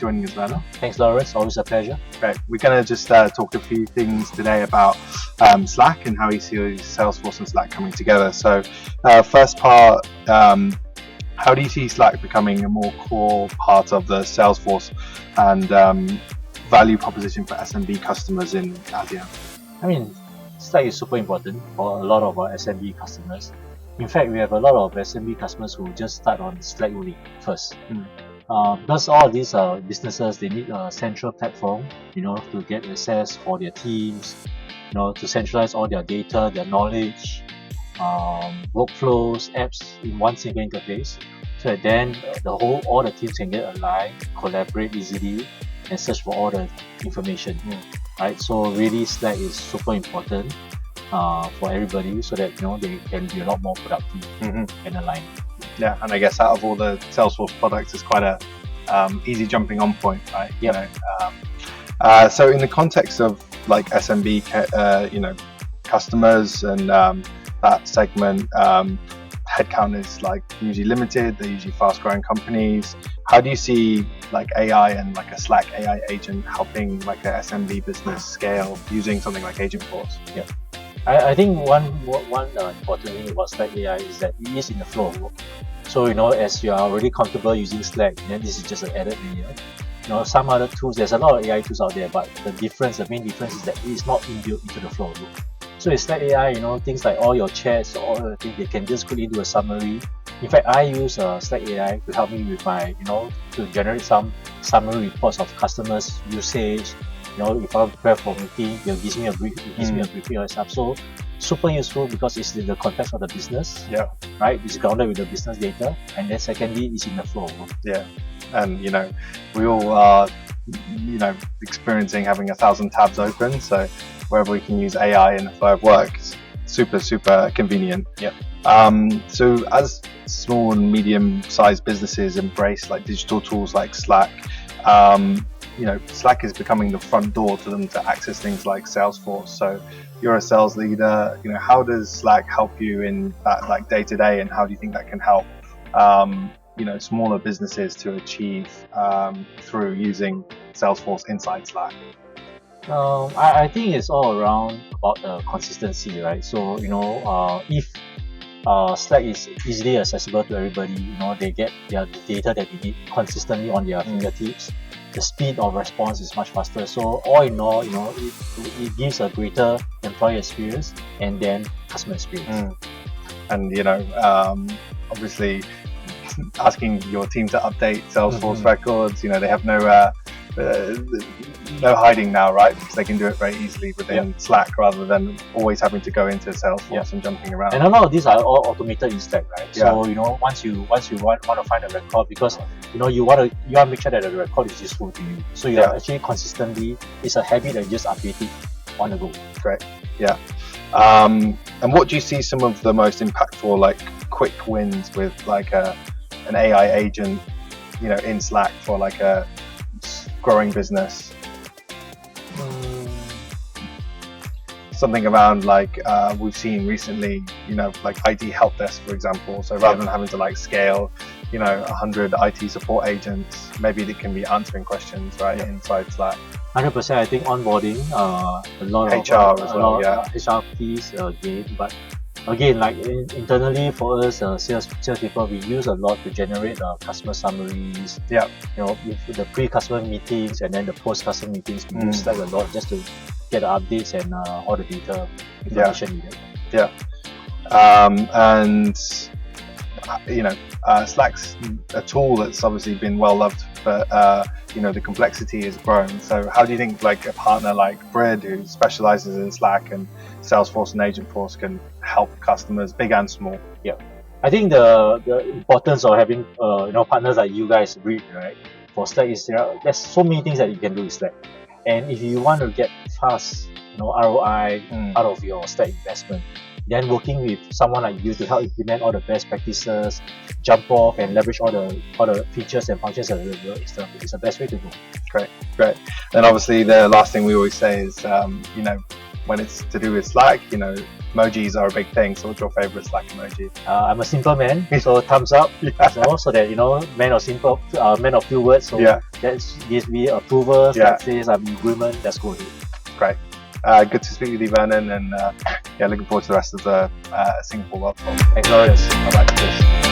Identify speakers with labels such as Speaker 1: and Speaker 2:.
Speaker 1: joining us, Vernon.
Speaker 2: Thanks, Lawrence. Always a pleasure.
Speaker 1: Great. We're going to just talk a few things today about Slack and how you see Salesforce and Slack coming together. So, first part, how do you see Slack becoming a more core part of the Salesforce and value proposition for SMB customers in ASEAN?
Speaker 2: I mean, Slack is super important for a lot of our SMB customers. In fact, we have a lot of SMB customers who just start on Slack only first. Because all of these businesses, they need a central platform, to get access for their teams, to centralize all their data, their knowledge, workflows, apps in one single interface. So that then all the teams can get aligned, collaborate easily, and search for all the information. Right? So really, Slack is super important for everybody, so that they can be a lot more productive and aligned.
Speaker 1: Yeah, and I guess out of all the Salesforce products, it's quite a easy jumping on point, right? So in the context of like SMB, customers and that segment, headcount is like usually limited. They're usually fast-growing companies. How do you see like AI and like a Slack AI agent helping like a SMB business scale using something like Agentforce?
Speaker 2: Yeah. I think one important thing about Slack AI is that it is in the flow of work. So as you are already comfortable using Slack, then this is just an added layer. Some other tools, there's a lot of AI tools out there, but the main difference is that it is not inbuilt into the flow of work. So in Slack AI, things like all your chats, all the things, they can just quickly do a summary. In fact, I use Slack AI to help me with my, to generate some summary reports of customers' usage. If I prepare for a meeting, it gives me a briefing or stuff. So super useful because it's in the context of the business.
Speaker 1: Yeah. Right.
Speaker 2: It's grounded with the business data, and then secondly, it's in the flow. Yeah.
Speaker 1: And we all are, experiencing having 1,000 tabs open. So wherever we can use AI in the flow of work, it's super convenient.
Speaker 2: Yeah.
Speaker 1: So as small and medium-sized businesses embrace like digital tools like Slack, Slack is becoming the front door to them to access things like Salesforce. So you're a sales leader, how does Slack help you in that like day to day, and how do you think that can help smaller businesses to achieve through using Salesforce inside Slack?
Speaker 2: I think it's all around about the consistency, right? So if Slack is easily accessible to everybody, they get their data that they need consistently on their fingertips. The speed of response is much faster. So all in all, it gives a greater employee experience and then customer experience.
Speaker 1: And obviously, asking your team to update Salesforce records, they have no hiding now, right? Because they can do it very easily within Slack rather than always having to go into Salesforce and jumping around.
Speaker 2: And a lot of these are all automated in Slack, right? So once you want to find a record, because you want to make sure that the record is useful to you. So you are actually consistently, it's a habit that you just update it on the go.
Speaker 1: Great. Yeah. And what do you see some of the most impactful like quick wins with like an AI agent, in Slack for like a growing business? Something around like we've seen recently, like IT help desk, for example. So rather than having to like scale, 100 IT support agents, maybe they can be answering questions inside Slack.
Speaker 2: 100%. I think onboarding, a lot
Speaker 1: HR
Speaker 2: of
Speaker 1: as well,
Speaker 2: HR piece again, but again, like internally for us, salespeople, we use a lot to generate customer summaries.
Speaker 1: Yeah.
Speaker 2: With the pre-customer meetings and then the post-customer meetings, we use Slack a lot just to get the updates and all the data information needed.
Speaker 1: Yeah. And Slack's a tool that's obviously been well loved, but the complexity has grown. So how do you think like a partner like Bryd, who specializes in Slack and Salesforce and Agentforce, can help customers big and small?
Speaker 2: Yeah, I think the importance of having partners like you guys, Bryd, right, for Slack is there's so many things that you can do with Slack, and if you want to get fast ROI out of your Slack investment, then working with someone like you to help implement all the best practices, jump off and leverage all the features and functions is the best way to go.
Speaker 1: Great. And obviously the last thing we always say is, when it's to do with Slack, emojis are a big thing. So what's your favorite Slack emoji?
Speaker 2: I'm a simple man, so thumbs up. So that man of few words. So that gives me approval,
Speaker 1: Yeah.
Speaker 2: that says I'm in agreement, let's go ahead.
Speaker 1: Great. Good to speak with you, Vernon, and yeah, looking forward to the rest of the Singapore World Tour.
Speaker 2: Thanks, Lawrence. Bye-bye. Cheers.